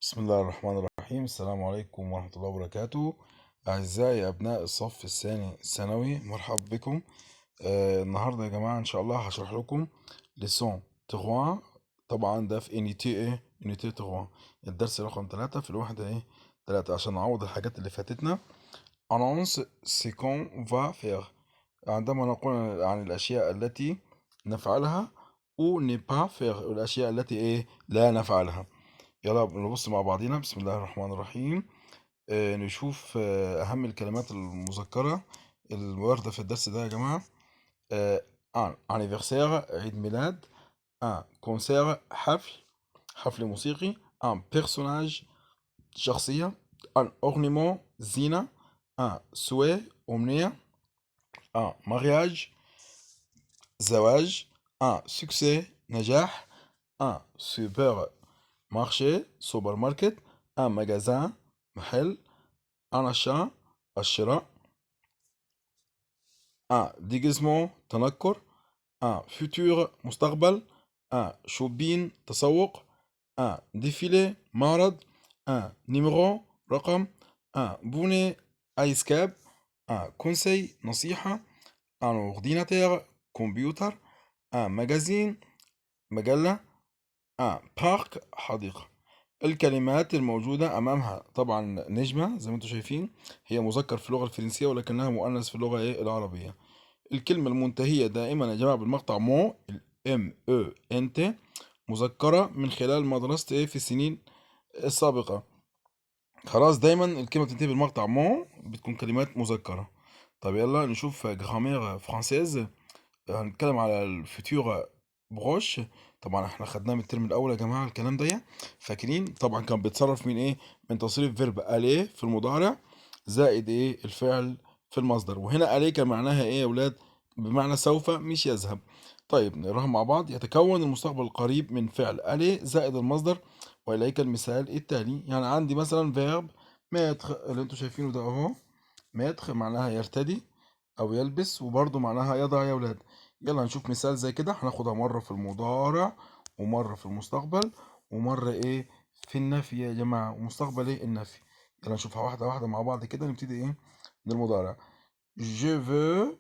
بسم الله الرحمن الرحيم. السلام عليكم ورحمة الله وبركاته. أعزائي أبناء الصف الثاني الثانوي، مرحبا بكم. النهاردة يا جماعة إن شاء الله هشرح لكم لسون تغوان. طبعا ده في انيتي ايه انيتي تغوان، الدرس رقم 3 في الوحدة ايه 3، عشان نعوض الحاجات اللي فاتتنا. annonce ce qu'on va faire، عندما نقول عن الأشياء التي نفعلها، و ne pas faire الأشياء التي ايه لا نفعلها. يلا نبص مع بعضينا. بسم الله الرحمن الرحيم. نشوف أهم الكلمات المذكرة الواردة في الدرس ده يا جماعة. ان anniversaire، عيد ميلاد. ان concert، حفل موسيقي. ان personnage، شخصية. ان ornement، زينة. ان souhait، أمنية. ان mariage، زواج. ان succès، نجاح. ان super marché، سوبر ماركت. ان magasin، محل. ان achat، الشراء. ان déguisement، تنكر. ان futur، مستقبل. ان shopping، تسوق. ان défilé، معرض. ان numéro، رقم. ان bonnet، ايس كاب. ان conseil، نصيحة. ان ordinateur، كمبيوتر. ان magazine، مجلة. ان parc، حديقة. الكلمات الموجودة أمامها طبعا نجمة زي ما انتم شايفين، هي مذكر في اللغة الفرنسية ولكنها مؤنث في اللغة العربية. الكلمة المنتهية دائما يا جماعة بالمقطع مو، ام او ان تي، مذكرة من خلال ما درست في السنين السابقة. خلاص دايما الكلمة بتنتهي بالمقطع مو بتكون كلمات مذكرة. طب يلا نشوف جرامير فرانسيز. هنتكلم على الفيتور بروش. طبعا احنا خدناه من الترم الاول يا جماعه الكلام ده، فاكرين؟ طبعا كان بيتصرف من ايه؟ من تصريف فيرب اليه في المضارع زائد ايه الفعل في المصدر. وهنا اليه كان معناها ايه يا اولاد؟ بمعنى سوف، مش يذهب. طيب نقراها مع بعض. يتكون المستقبل القريب من فعل اليه زائد المصدر، واليك المثال التالي. يعني عندي مثلا فيرب ماتر اللي انتوا شايفينه ده اهو. ماتر معناها يرتدي او يلبس، وبرضه معناها يضع يا ولاد. يلا نشوف مثال زي كده، هناخدها مرة في المضارع ومرة في المستقبل ومرة ايه في النفي يا جماعة، ومستقبل ايه النفي. يلا نشوفها واحدة واحدة مع بعض كده. نبتدي ايه من المضارع. je veux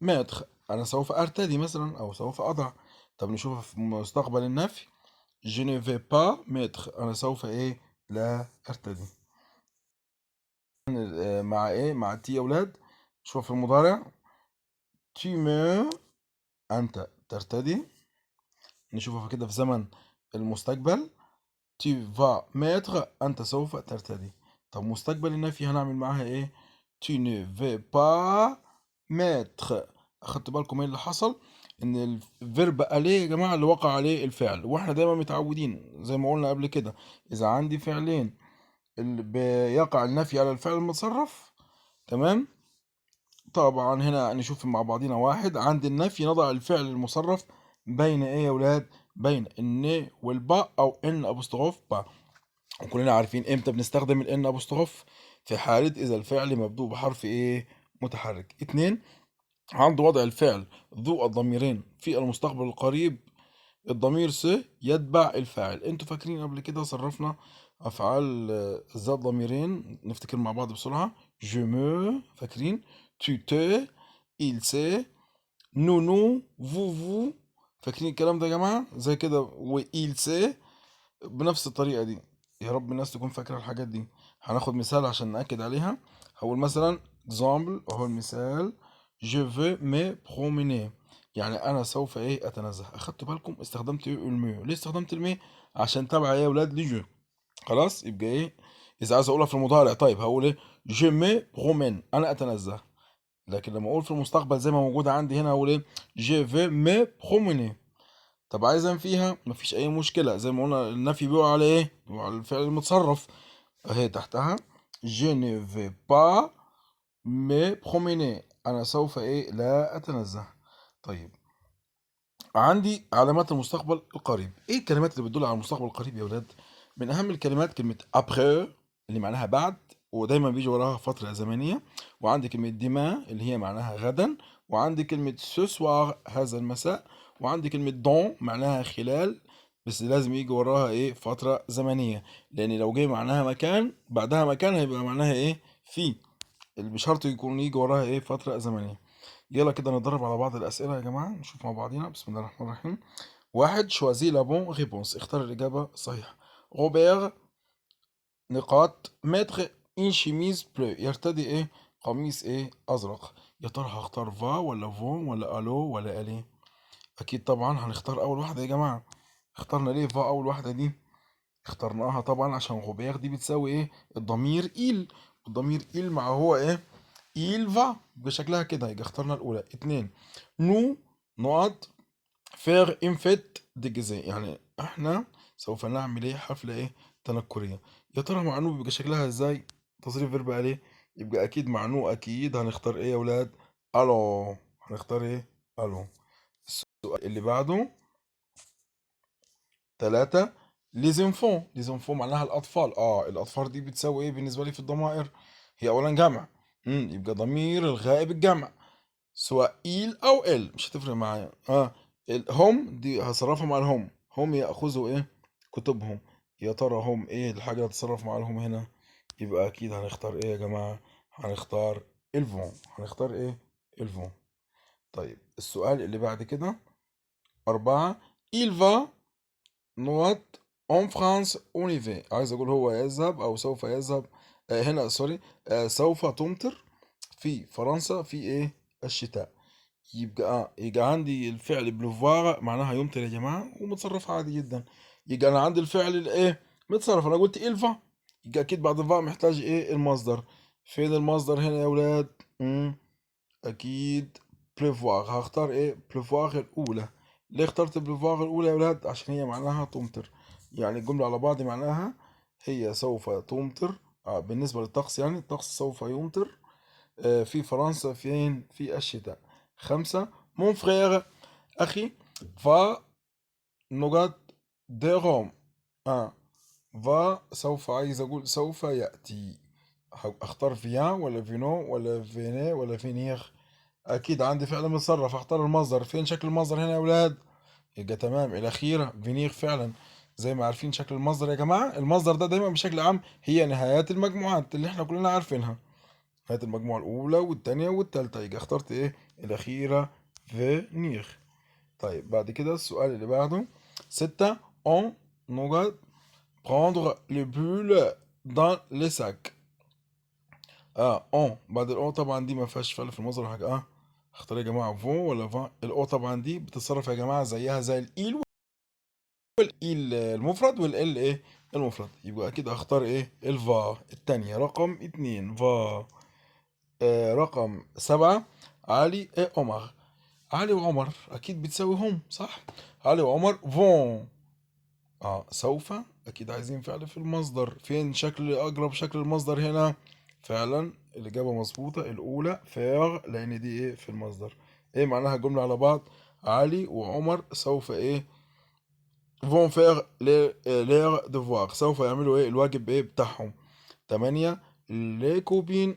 mettre، انا سوف ارتدي مثلا او سوف اضع. طب نشوفها في مستقبل النفي. je ne vais pas mettre، انا سوف ايه لا ارتدي. مع ايه مع تي يا ولاد. شوف في المضارع. tu me، انت ترتدي. نشوفها كده في زمن المستقبل. tu vas mettre، أنت سوف ترتدي. طب مستقبل النفي هنعمل معاها إيه؟ tu ne veux pas mettre. أخدت بالكم إيه اللي حصل؟ إن الفيرب عليه يا جماعة اللي وقع عليه الفعل، وإحنا دايما متعودين زي ما قلنا قبل كده، إذا عندي فعلين اللي بيقع النفي على الفعل المتصرف، تمام؟ طبعا هنا نشوف مع بعضينا. واحد، عند النفي نضع الفعل المصرف بين ايه يا ولاد؟ بين الن والباء او ان ابوستروف با. وكلنا عارفين امتى بنستخدم الان ابوستروف؟ في حالة اذا الفعل مبدوء بحرف ايه متحرك. اتنين، عند وضع الفعل ذو الضميرين في المستقبل القريب، الضمير س يتبع الفاعل. انتوا فاكرين قبل كده صرفنا افعال ذات ضميرين؟ نفتكر مع بعض بسرعة. je me، فاكرين؟ tu te، il se، nous nous، vous. فاكرين الكلام ده يا جماعة؟ زي كده و il se بنفس الطريقة دي. يا رب الناس تكون فاكرة الحاجات دي. هناخد مثال عشان نأكد عليها. هقول مثلا example اهو المثال. je veux me promener، يعني انا سوف ايه اتنزه. اخدتوا بالكم استخدمت ايه الميو؟ ليه استخدمت المي؟ عشان تبع ايه يا ولاد لجو. خلاص يبقى ايه اذا عايز اقولها في المضارع، طيب هقول ايه؟ je me promène، انا اتنزه. لكن لما اقول في المستقبل زي ما موجودة عندي هنا اقول ايه؟ je veux me promener. طب عايز انفيها مفيش اي مشكله، زي ما قلنا النفي بيقع على ايه؟ بيقع على الفعل المتصرف اهي تحتها. je ne vais pas me promener، انا سوف ايه لا اتنزه. طيب عندي علامات المستقبل القريب. ايه الكلمات اللي بتدل على المستقبل القريب يا ولاد؟ من اهم الكلمات كلمه après اللي معناها بعد، ودايما بيجي وراها فتره زمنيه. وعندي كلمه demain اللي هي معناها غدا. وعندي كلمه ce soir، هذا المساء. وعندي كلمه dans معناها خلال بس لازم يجي وراها ايه فترة زمنية، لان لو جه معناها مكان بعدها مكان هيبقى معناها ايه في، اللي بشرط يكون يجي وراها ايه فترة زمنية. يلا كده نتدرب على بعض الأسئلة يا جماعة، نشوف مع بعضينا. بسم الله الرحمن الرحيم. واحد، شوازي لا بون ريبونس، اختار الإجابة الصحيحة. روبير نقاط متر ان شيميز بلو، يرتدي ايه قميص ايه أزرق. يا ترى هختار فا ولا فون ولا ألو ولا ألي؟ أكيد طبعا هنختار أول واحدة يا جماعة. اخترنا ليه فا أول واحدة دي؟ اخترناها طبعا عشان غوبير دي بتساوي ايه الضمير إيل، والضمير إيل مع هو ايه il va بشكلها كده، يبقى اخترنا الأولى. اتنين، نو نقط فير ان فيت ديجيزي، يعني احنا سوف نعمل ايه حفلة ايه تنكرية. يا ترى مع نو بيبقى شكلها ازاي؟ تصريف فيرب عليه، يبقى اكيد مع نو اكيد هنختار ايه يا ولاد؟ الو. هنختار ايه؟ الو. السؤال اللي بعده، تلاتة، ليزنفون. ليزنفون معناها الأطفال. الأطفال دي بتساوي إيه بالنسبة لي في الضمائر؟ هي أولا جمع، يبقى ضمير الغائب الجمع، سواء إيل أو إل مش هتفرق معايا. هم دي هصرفها مع الهم، هم يأخذوا إيه كتبهم. يا ترى هم إيه الحاجة اللي هتصرف مع الهم هنا؟ يبقى أكيد هنختار إيه يا جماعة؟ هنختار الفون. هنختار إيه؟ الفون. طيب السؤال اللي بعد كده، أربعة، il va نوت اون فرانس اونيفي، عايز اقول هو يذهب او سوف يذهب. هنا سوري، سوف تمطر في فرنسا في ايه الشتاء. يبقى عندي الفعل بلوفوار معناها يمطر يا جماعه، ومتصرف عادي جدا. يبقى انا عندي الفعل الايه متصرف، انا قلت الفا، يبقى اكيد بعد الفا محتاج ايه المصدر. فين المصدر هنا يا اولاد؟ اكيد بلوفوار. هختار ايه بلوفوار الاولى. ليه اخترت بلوفوار الاولى يا ولاد؟ عشان هي معناها تمطر، يعني الجمله على بعض معناها هي سوف تمطر. بالنسبه للطقس، يعني الطقس سوف يمطر في فرنسا فين في الشتاء. خمسة، مون فرير اخي فا نقط دي روم. اه فا سوف، عايز اقول سوف ياتي. اختار فيان ولا فينو ولا فيني ولا فينير؟ اكيد عندي فعل متصرف، اختار المصدر. فين شكل المصدر هنا يا اولاد؟ يبقى تمام الاخيره فينير فعلا. زي ما عارفين شكل المصدر يا جماعه، المصدر ده دايما بشكل عام هي نهايات المجموعات اللي احنا كلنا عارفينها، نهايه المجموعه الاولى والثانيه والثالثه. يبقى اخترت ايه الاخيره فينير. طيب بعد كده السؤال اللي بعده، ستة، on نقط prendre les bulles dans les sacs. بعد الاو طبعا دي ما فيهاش فعل في المصدر حاجه. اختار يا جماعه فون ولا فان. الاو طبعا دي بتتصرف يا جماعه زيها زي الايل، والايل المفرد والال ايه المفرد. يبقى اكيد اختار ايه الفا التانية رقم اتنين فا. رقم سبعة، علي ايه عمر. علي وعمر اكيد بتساوي هم صح. علي وعمر فون. سوف، اكيد عايزين فعل في المصدر. فين شكل اقرب شكل المصدر هنا؟ فعلا الاجابه مظبوطه الاولى فيغ، لان دي ايه في المصدر. ايه معناها جمله على بعض؟ علي وعمر سوف ايه vont faire leur devoir، سوف يعملوا ايه الواجب ايه بتاعهم. تمانية، les copines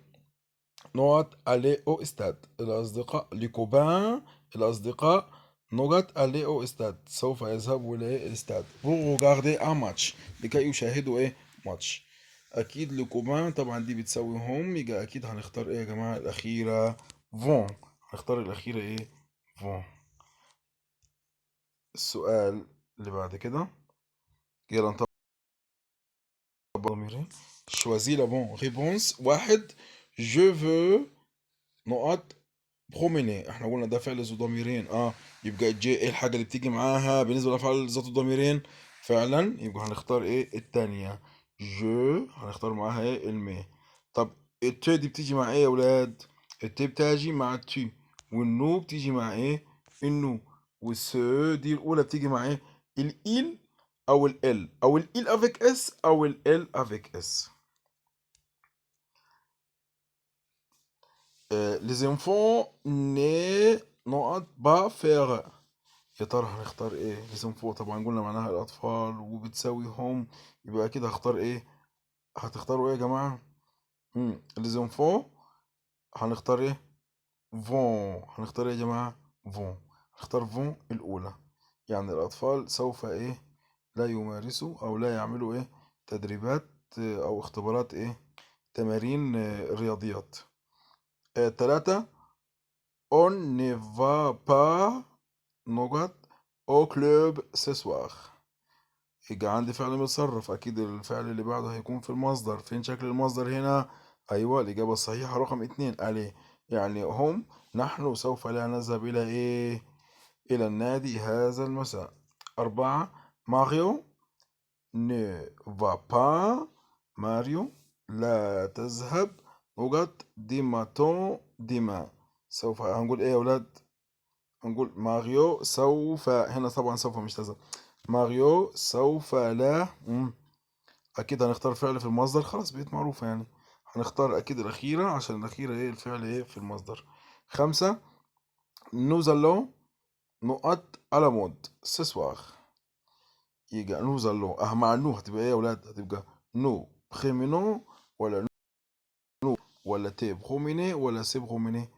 نقط aller au stade، الأصدقاء les copains الأصدقاء نقط aller au stade، سوف يذهبوا للاستاد pour regarder un match، لكي يشاهدوا ايه ماتش. أكيد les copains طبعا دي بتساوي هم، يبقى أكيد هنختار ايه يا جماعة الأخيرة vont. هنختار الأخيرة ايه vont. السؤال اللي بعد كده، يلا نطبق ضميرين. choisis la bonne réponse. واحد، je veux نقط بروميني، احنا قلنا ده فعل ذو ضميرين. يبقى الجي ايه الحاجة اللي بتيجي معاها بالنسبة للأفعال ذات الضميرين؟ فعلا يبقى هنختار ايه التانية جو، هنختار معاها ايه المي. طب التي دي بتيجي مع ايه يا ولاد؟ التي بتيجي مع التي، والنو بتيجي مع ايه النو، والسو دي الأولى بتيجي مع ايه الإيل أو ال أو الإيل افيك اس أو ال افيك اس. les enfants nés نقط با فيغ. يا ترى هنختار ايه؟ لازم فوق طبعا قلنا معناها الاطفال وبتساوي هم، يبقى اكيد هختار ايه؟ هتختاروا ايه يا جماعه؟ لازم فوق هنختار ايه؟ فون. هنختار ايه يا جماعه؟ فون. هنختار فون الاولى، يعني الاطفال سوف ايه لا يمارسوا أو لا يعملوا إيه تدريبات أو اختبارات إيه تمارين رياضيات. تلاتة on ne va pas نقط au club ce soir. يبقى عندي فعل متصرف، أكيد الفعل اللي بعده هيكون في المصدر. فين شكل المصدر هنا؟ أيوة، الإجابة الصحيحة رقم اتنين عليه. يعني هم، نحن سوف لا نذهب إلى إيه؟ إلى النادي هذا المساء. أربعة ماريو ne va pas. ماريو لا تذهب نقط ديماتون ديما. سوف هنقول ايه يا ولاد؟ هنقول ماريو سوف، هنا طبعا سوف مش تذهب. ماريو سوف لا اكيد هنختار فعل في المصدر، خلاص بقت معروفة يعني. هنختار اكيد الاخيرة عشان الاخيرة ايه الفعل ايه في المصدر. خمسة nous allons نقط على مود ce soir. يبقى nous allons مع النو هتبقى ايه يا ولاد؟ هتبقى نو بريمينو ولا ولا تي بروميني ولا سي بروميني؟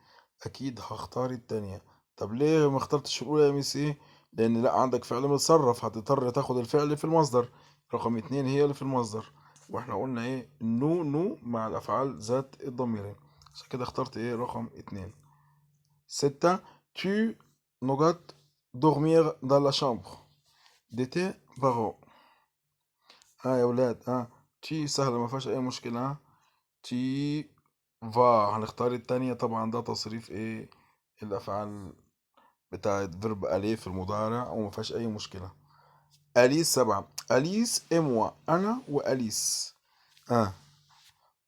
اكيد هختار التانية. طب ليه ما اخترتش الاولى يا ميسي؟ لان لا عندك فعل متصرف، هتضطر تاخد الفعل في المصدر. رقم اتنين هي اللي في المصدر، واحنا قلنا ايه نو مع الافعال ذات الضميرين، عشان كده اخترت ايه رقم اتنين. ستة tu نقط dormir dans la chambre de tes parents. ها يا ولاد ها، تي سهلة ما فيهاش أي مشكلة. ها تي فا هنختار التانية طبعا، ده تصريف ايه الأفعال بتاعت فيرب أليه في المضارع وما فيهاش أي مشكلة. أليس سبعة، أليس إموا أنا وأليس. ها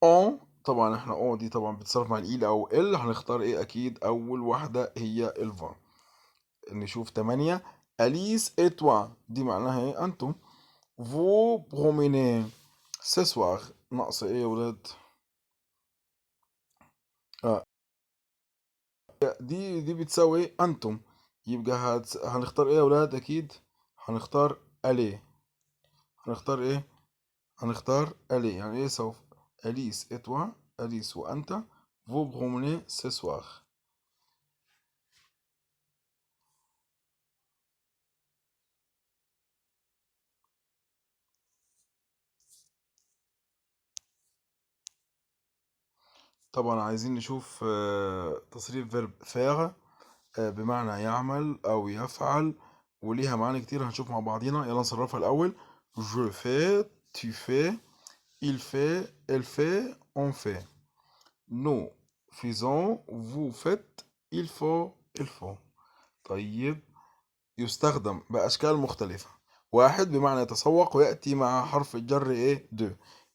أون طبعا احنا أون دي طبعا بتتصرف مع الإيل أو ال، هنختار ايه أكيد أول واحدة هي الفا. نشوف تمانية أليس إتوا دي معناها ايه أنتم. فو بروميني ce soir ناقص ايه يا ولاد؟ آه دي بتساوي ايه انتم. يبقى هنختار ايه يا ولاد؟ اكيد هنختار اليه. هنختار ايه؟ هنختار اليه يعني ايه سوف. اليس اتوا، اليس وانت، فو برومني سي سوار. طبعا عايزين نشوف تصريف فيرب فاغ بمعنى يعمل او يفعل، وليها معاني كتير هنشوف مع بعضينا. يلا نصرفها الاول. je fais tu fais il fait elle fait on fait. nous faisons vous faites il faut. طيب يستخدم بأشكال مختلفة. واحد بمعنى يتسوق ويأتي مع حرف الجر ايه دو.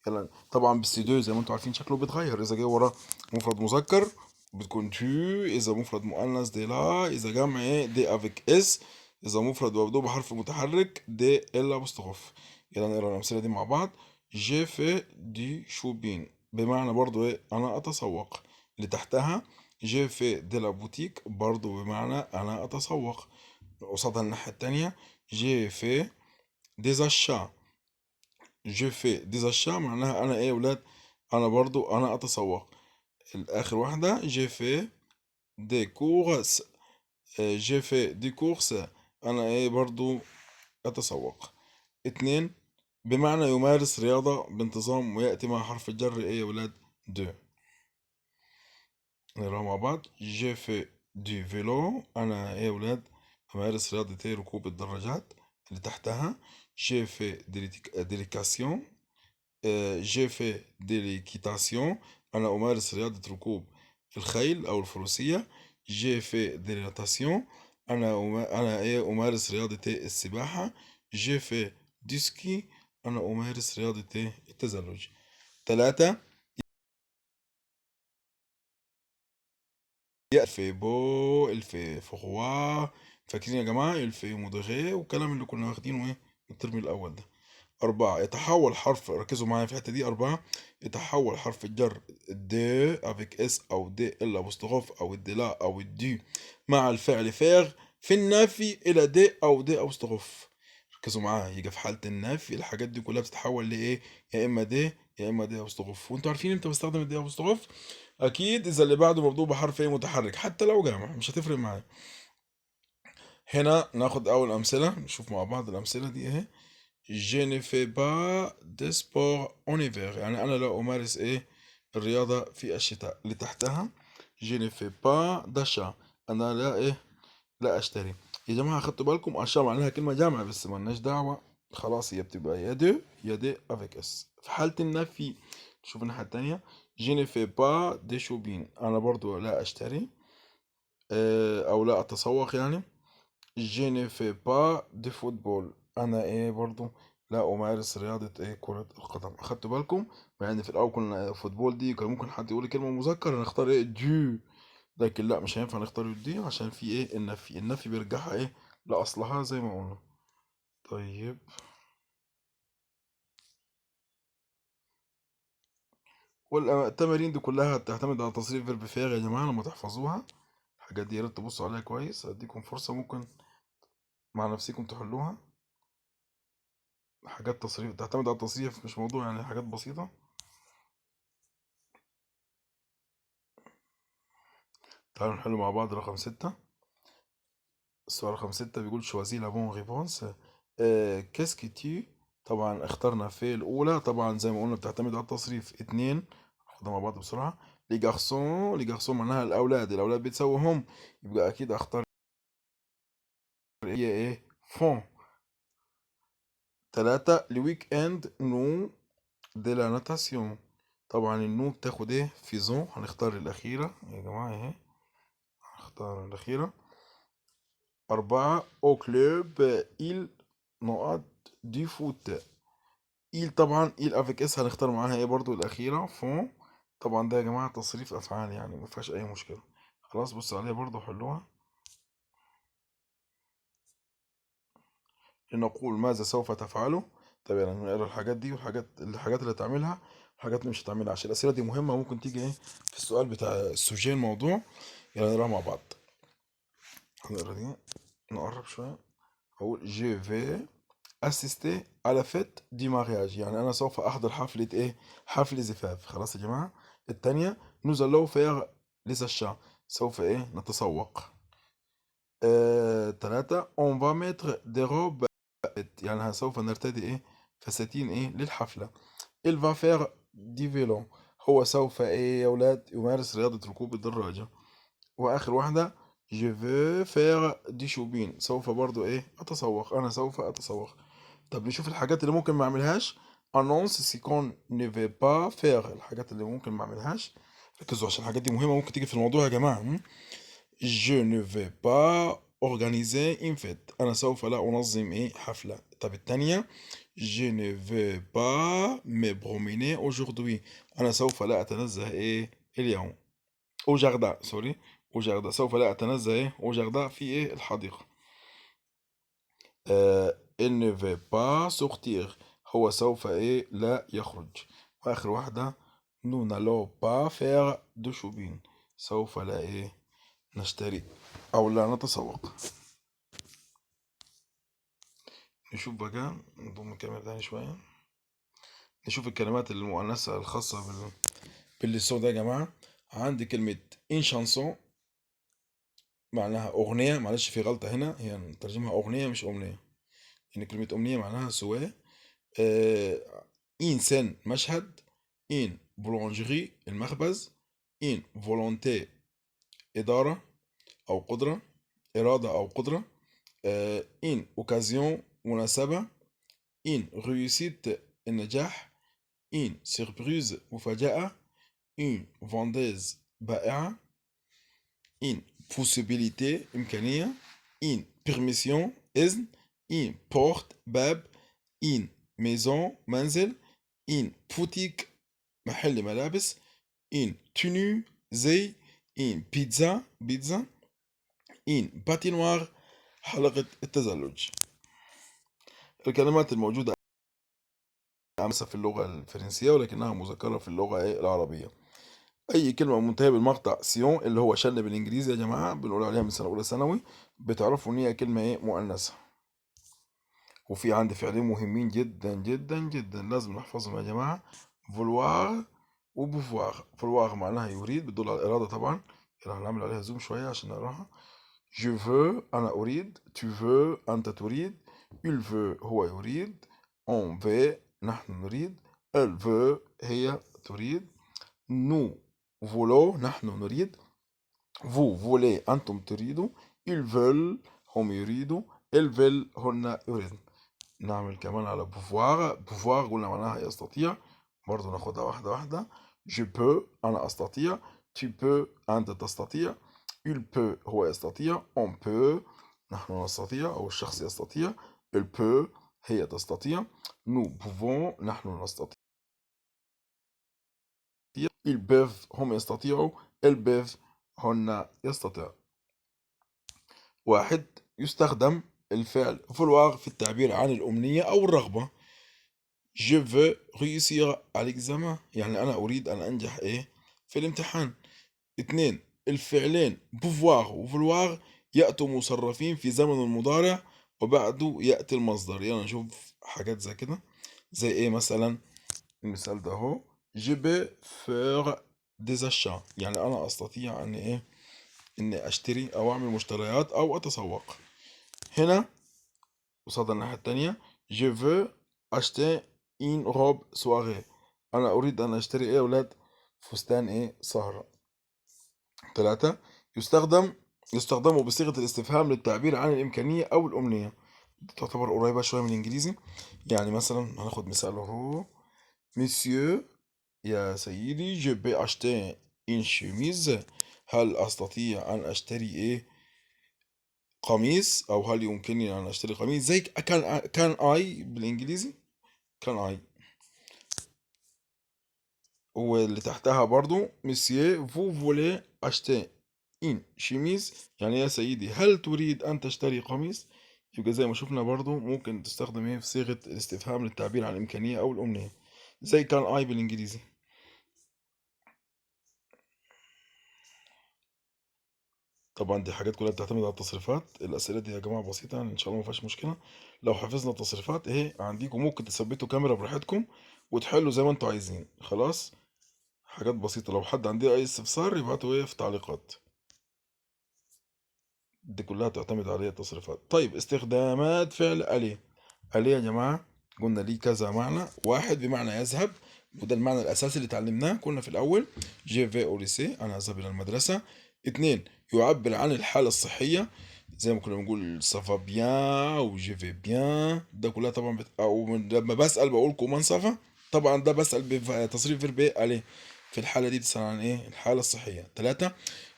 يلا طبعا بس دو زي ما انتم عارفين شكله بيتغير، إذا جه وراه مفرد مذكر بتكون تو، إذا مفرد مؤنث دي لا، إذا جمع ايه دي افيك اس، إذا مفرد مبدوء بحرف متحرك دي إلا بوستخف. يلا نقرا الأمثلة دي مع بعض. جي في دي شوبين بمعنى برضو ايه أنا أتسوق. اللي تحتها جي في دي لا بوتيك برضو بمعنى أنا أتسوق. قصادها الناحية التانية جي في ديزاشا. جي في ديزاشا معناها أنا إيه يا ولاد؟ أنا برضو أنا أتسوق. الآخر واحدة جي في دي كورس. جي في دي كورس أنا إيه برضو أتسوق. اتنين بمعنى يمارس رياضة بانتظام ويأتي مع حرف الجر إيه يا ولاد؟ دو. نقراها مع بعض. جي في دي فيلو أنا إيه يا ولاد؟ أمارس رياضة إيه ركوب الدراجات. اللي تحتها جي في ديليكاسيون. جي في ديليكيتاسيون أنا أمارس رياضة ركوب الخيل أو الفروسية. جي في ديليتاسيون أنا إيه أمارس رياضة إيه السباحة. جي في ديسكي أنا أمارس رياضة إيه التزلج. تلاتة الفي بو الفي فخوا. فاكرين يا جماعة الفي مدغي والكلام اللي كنا واخدينه ايه الترم الأول ده. أربعة يتحول حرف، ركزوا معايا في الحتة دي. أربعة يتحول حرف الجر دي افيك اس أو دي إلا بوستغوف أو الدي لا أو الدي مع الفعل فاغ في النافي إلى دي أو دي أو استغوف. ركزوا معايا، يجي في حالة النفي الحاجات دي كلها بتتحول لإيه؟ يا إما دي يا إما دي أو استغوف. وأنتوا عارفين إمتى بستخدم الدي أو استغوف؟ اكيد اذا اللي بعده مبدوء بحرف ايه متحرك، حتى لو جامع مش هتفرق معايا. هنا ناخد اول امثله، نشوف مع بعض الامثله دي اهي. je ne fais pas de sport en hiver. يعني أنا لا أمارس إيه الرياضة في الشتاء. اللي تحتها je ne fais pas d'achat. أنا لا إيه لا أشتري. يا جماعة خدتوا بالكم أشياء معناها كلمة جامعة بس مالناش دعوة. خلاص هي بتبقى يا دو يا دي افيك اس. في حالة النفي شوف الناحية التانية je ne fais pas de shopping. أنا برضو لا أشتري أو لا أتسوق يعني. je ne fais pas de football. أنا إيه برضو لا أمارس رياضة إيه كرة القدم. أخدتوا بالكم؟ مع إن في الأول كنا فوتبول دي كان ممكن حد يقول كلمة مذكر نختار إيه دو، لكن لا مش هينفع نختار دي عشان في ايه النفي بيرجعها ايه لأصلها زي ما قلنا. طيب والتمارين دي كلها تعتمد على تصريف فيرب فعل يا جماعة لما تحفظوها. الحاجات دي يا ريت تبصوا عليها كويس، اديكم فرصة ممكن مع نفسكم تحلوها. حاجات تصريف تعتمد على التصريف مش موضوع يعني حاجات بسيطة. تعالوا نحل مع بعض رقم 6. السؤال رقم 6 بيقول شوازي لا بون ريبونس كاسكي تي. طبعا اخترنا في الأولى طبعا زي ما قلنا بتعتمد على التصريف. اتنين ناخدها مع بعض بسرعة. لي جارسون لي جارسون معناها الأولاد، الأولاد بتساوي هم، يبقى أكيد أختار هي إيه فون. تلاتة الويك إند نو دي لا ناتاسيون. طبعا النو بتاخد إيه فيزون، هنختار الأخيرة يا جماعة أهي، هنختار الأخيرة. أربعة أو كلوب إل نقط دي فوت. إيل طبعا إيل افيك اس هنختار معاها ايه برضو الأخيرة فون. طبعا ده يا جماعة تصريف أفعال يعني مفيهاش أي مشكلة. خلاص بصوا عليها برضو حلوها. لنقول ماذا سوف تفعله. طب يعني نقرا الحاجات دي الحاجات اللي تعملها والحاجات اللي مش هتعملها عشان الأسئلة دي مهمة ممكن تيجي ايه في السؤال بتاع السوجين الموضوع. يلا نقراها مع بعض. هنقرا دي نقرب شوية. أقول جو في assister à la fête du mariage. يعني أنا سوف أحضر حفلة إيه؟ حفل زفاف. خلاص يا جماعة. التانية nous allons faire les achats. سوف إيه؟ نتسوق. تلاتة on va mettre des robes يعني سوف نرتدي إيه؟ فساتين إيه؟ للحفلة. il va faire du vélo. هو سوف إيه يا ولاد يمارس رياضة ركوب الدراجة. وآخر واحدة je veux faire du shopping. سوف برضو إيه؟ أتسوق. أنا سوف أتسوق. طب نشوف الحاجات اللي ممكن ما اعملهاش. annonce ce qu'on ne veut pas faire. الحاجات اللي ممكن ما اعملهاش ركزوا عشان الحاجات دي مهمة ممكن تيجي في الموضوع يا جماعة. je ne vais pas organiser une fête. أنا سوف لا أنظم إيه حفلة. طب التانية je ne vais pas me promener aujourd'hui. أنا سوف لا أتنزه إيه اليوم. au jardin سوري au jardin سوف لا أتنزه إيه au jardin في إيه الحديقة. il ne veut pas sortir. هو سوف ايه لا يخرج. واخر واحدة nous n'allons pas faire de shopping. سوف لا ايه نشتري او لا نتسوق. نشوف بقى نضم الكلمة تاني شوية. نشوف الكلمات المؤنثة الخاصة باللسان ده يا جماعة. عندي كلمة إن شانسون معناها أغنية. معلش في غلطة هنا، هي نترجمها أغنية مش أمنية. يعني كلمة أمنية معناها سواء. إن سن مشهد. إن بولونجري المخبز. إن فولونتي إدارة أو قدرة، إرادة أو قدرة. إن أوكازيون مناسبة. إن ريوسيت النجاح. إن سيربريز مفاجأة. إن فونديز بائعة. إن بوسيبيليتي إمكانية. إن بيرميسيون إذن. إن بورت باب. إن ميزون منزل. إن بوتيك محل ملابس. إن تونو زي. إن بيتزا. إن باتينوار حلقة التزلج. الكلمات الموجودة أمثل في اللغة الفرنسية ولكنها مذكرة في اللغة العربية. أي كلمة منتهية بالمقطع سيون اللي هو شن بالإنجليزي يا جماعة بنقول عليها من سنة أولى ثانوي بتعرفوا إن هي كلمة مؤنثة. وفي عندي فعلين مهمين جدا جدا جدا لازم نحفظهم يا جماعة. فولوار وبوفوار. فولوار معناها يريد بتدل على الإرادة طبعا. يلا هنعمل عليها زوم شوية عشان نقراها. je veux أنا أريد. tu veux أنت تريد. il veut هو يريد. on veut نحن نريد. elle veut هي تريد. nous voulons نحن نريد. vous voulez أنتم تريدوا. ils veulent هم يريدوا. elles veulent هن يريدن. نعمل كمان على pouvoir. pouvoir قلنا معناها يستطيع، برضو ناخدها واحدة واحدة. je peux أنا أستطيع. tu peux أنت تستطيع. il peut هو يستطيع. on peut نحن نستطيع أو الشخص يستطيع. elle peut هي تستطيع. nous pouvons نحن نستطيع. ils peuvent هم يستطيعوا. elles peuvent هن يستطيع. واحد، يستخدم الفعل vouloir في التعبير عن الأمنية أو الرغبة. je veux réussir à l'examen يعني أنا أريد أن أنجح إيه في الامتحان. اتنين، الفعلين pouvoir و vouloir يأتوا مصرفين في زمن المضارع وبعده يأتي المصدر. يلا نشوف حاجات زي كده، زي إيه مثلا. المثال ده هو je peux faire des achats يعني أنا أستطيع أن إيه إني أشتري أو أعمل مشتريات أو أتسوق. هنا قصاد الناحية التانية je veux acheter une robe soirée أنا أريد أن أشتري إيه يا ولاد؟ فستان إيه سهرة. ثلاثة، يستخدم بصيغة الاستفهام للتعبير عن الإمكانية أو الأمنية. دي تعتبر قريبة شوية من الإنجليزي. يعني مثلا هناخد مثال اهو. مسيو يا سيدي je peux acheter une chemise هل أستطيع أن أشتري إيه قميص، أو هل يمكنني أن أشتري قميص. زي كان أي بالإنجليزي كان أي. واللي تحتها برضو مسيو vous voulez acheter une chemise يعني يا سيدي هل تريد أن تشتري قميص. يبقى زي ما شفنا برضو ممكن تستخدم ايه في صيغة الاستفهام للتعبير عن الإمكانية أو الأمنية، زي كان أي بالإنجليزي. طبعا دي حاجات كلها بتعتمد على التصريفات. الأسئلة دي يا جماعة بسيطة يعني إن شاء الله ما فيهاش مشكلة. لو حفظنا التصريفات اهي عنديكم ممكن تثبتوا كاميرا براحتكم وتحلوا زي ما انتوا عايزين. خلاص، حاجات بسيطة. لو حد عنده أي استفسار يبعتوا ايه في تعليقات. دي كلها تعتمد على التصريفات. طيب، استخدامات فعل أليه. أليه يا جماعة قلنا ليه كذا معنى. واحد بمعنى يذهب، وده المعنى الأساسي اللي اتعلمناه كنا في الأول. جي في أو ليسي أنا أذهب إلى المدرسة. اتنين، يعبر عن الحالة الصحية، زي ما كنا بنقول سافا بيان أو جي في بيان. ده كلها طبعا أو لما بسأل بقول كومان سافا، طبعا ده بسأل بتصريف فيرب أليه. في الحالة دي بتسأل عن إيه؟ الحالة الصحية. تلاتة،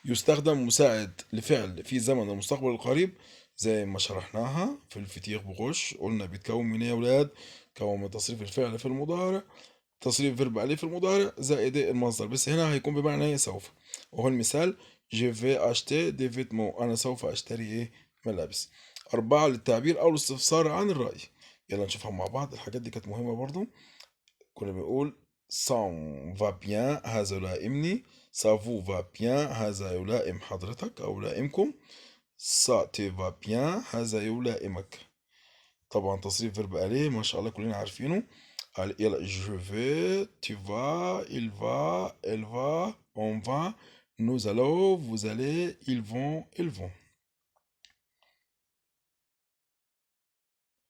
يستخدم مساعد لفعل في زمن المستقبل القريب، زي ما شرحناها في الفتيخ بغش. قلنا بيتكون من ايه يا ولاد؟ كون من تصريف الفعل في المضارع، تصريف فيرب عليه في المضارع، زائد المصدر، بس هنا هيكون بمعنى ايه سوف. وهو المثال je vais acheter des vêtements أنا سوف أشتري إيه ملابس. أربعة، للتعبير أو الاستفسار عن الرأي. يلا نشوفها مع بعض. الحاجات دي كانت مهمة برضو. كنا بنقول سان va bien هذا يلائمني. ça vous va bien هذا يلائم حضرتك أو يلائمكم. ça te va bien هذا يلائمك. طبعا تصريف فيرب أليه ما شاء الله كلنا عارفينه. يلا je vais tu vas il va elle va on va nous allons vous allez ils vont ils vont.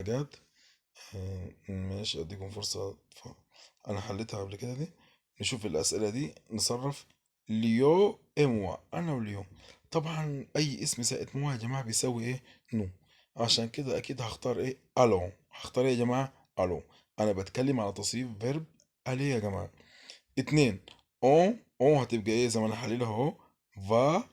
حاجات ماشي اديكم فرصة انا حليتها قبل كده دي. نشوف الاسئلة دي نصرف. ليو اموا انا وليو. طبعا اي اسم زائد موا يا جماعة بيساوي ايه؟ نو. عشان كده اكيد هختار ايه؟ الو. هختار ايه يا جماعة؟ الو. انا بتكلم على تصريف فيرب اليه يا جماعة. اتنين، اون هتبقى ايه زي ما انا حليلها اهو؟ فا.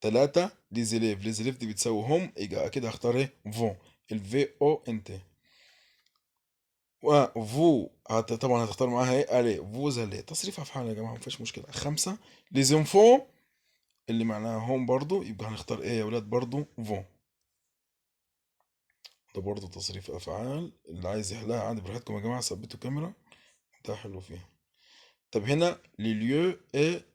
تلاتة، ليزيليف. ليزيليف دي بتساوي هم، يبقى اكيد هختار ايه؟ فون. الفي او ان تي. وفو طبعا هتختار معاها ايه؟ الي. فوز الي. تصريف افعال يا جماعه مفيش مشكله. خمسه، ليزونفو اللي معناها هم برضو، يبقى هنختار ايه يا ولاد؟ برضو فون. ده برضو تصريف افعال. اللي عايز يحلها عادي براحتكم يا جماعه، ثبتوا كاميرا ده حلو فيها. طب هنا لليو ايه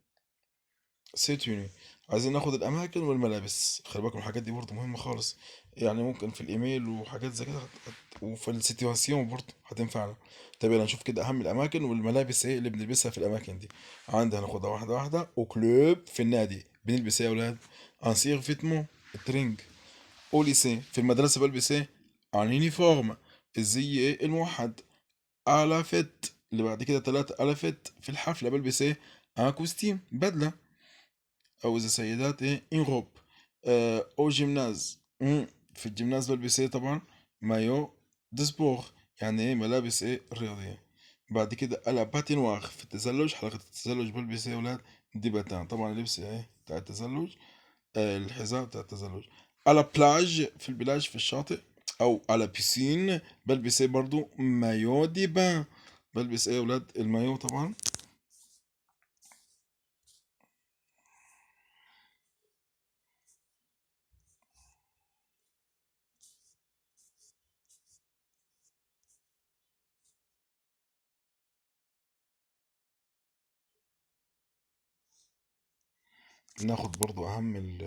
سيتوني. عايزين ناخد الاماكن والملابس. خلي بالكم الحاجات دي برضو مهمه خالص. يعني ممكن في الايميل وحاجات زي كده وفي السيتواسيون برضو هتنفعنا. طب يلا نشوف كده اهم الاماكن والملابس ايه اللي بنلبسها في الاماكن دي. عندي هناخدها واحده واحده. او كلوب في النادي بنلبس ايه يا اولاد؟ انسيغ فيتمون الترنج. او ليسي في المدرسه بلبس ايه؟ ان يونيفورم. الزي ايه الموحد. ألفت اللي بعد كده 3 ألفت في الحفلة بلبس ايه كوستيم بدلة. أو إذا سيدات ايه إن روب. أو جيمناز في الجيمناز بلبس ايه طبعا مايو دي سبور، يعني ايه ملابس ايه رياضية. بعد كده ألا باتينواغ في التزلج، حلقة التزلج بلبس ايه يا ولاد دي باتان، طبعا اللبس ايه بتاع التزلج الحذاء بتاع التزلج. على بلاج في البلاج في الشاطئ، او على بيسين بلبس ايه برضو مايو دي بان، بلبس ايه يا ولاد المايو طبعا. ناخد برضو اهم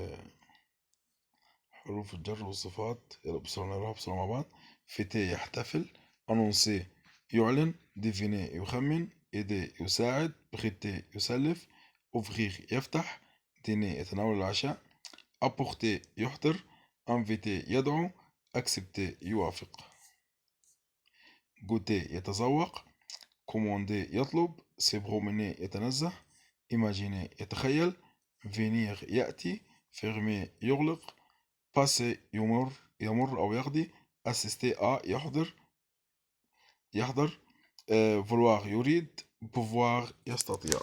حروف الجر والصفات، يلا بسرعة نقراها بسرعة مع بعض. فيتي يحتفل، انونسي يعلن، ديفيني يخمن، ايدي يساعد، بخيتي يسلف، اوفغيغ يفتح، ديني يتناول العشاء، apporter يحضر، inviter يدعو، accepter يوافق. goûter يتذوق، commander يطلب، se promener يتنزه، imaginer يتخيل، venir يأتي، fermer يغلق، passer يمر أو يقضي، assister يحضر، vouloir يريد، pouvoir يستطيع.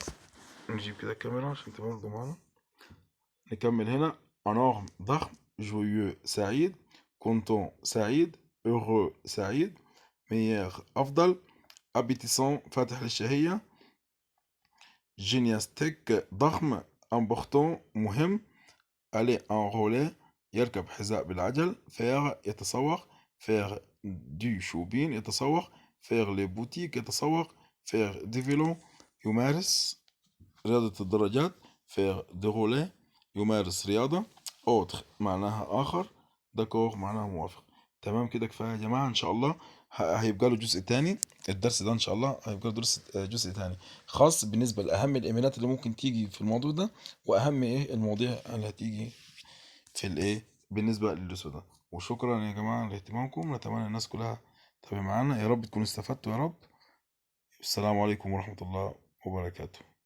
نجيب كده الكاميرا عشان تبقى برضه معانا. نكمل هنا. énorme ضخم، joyeux سعيد، content سعيد، heureux سعيد، meilleur أفضل، appétissant فاتح للشهية، gymnastique ضخم، important مهم، aller en relais يركب حذاء بالعجل، faire يتسوق، faire du shopping يتسوق، faire les boutiques يتسوق، faire du vélo يمارس رياضة الدراجات، faire de relais يمارس رياضة، autre معناها آخر، d'accord معناها موافق. تمام كده كفاية يا جماعة إن شاء الله. هيبقى له جزء تاني. الدرس ده إن شاء الله هيبقى له جزء تاني خاص بالنسبة لأهم الإيميلات اللي ممكن تيجي في الموضوع ده، وأهم إيه المواضيع اللي هتيجي في الإيه بالنسبة للجزء ده. وشكرا يا جماعة لاهتمامكم، نتمنى الناس كلها تابع معانا، يا رب تكونوا استفدتوا يا رب. السلام عليكم ورحمة الله وبركاته.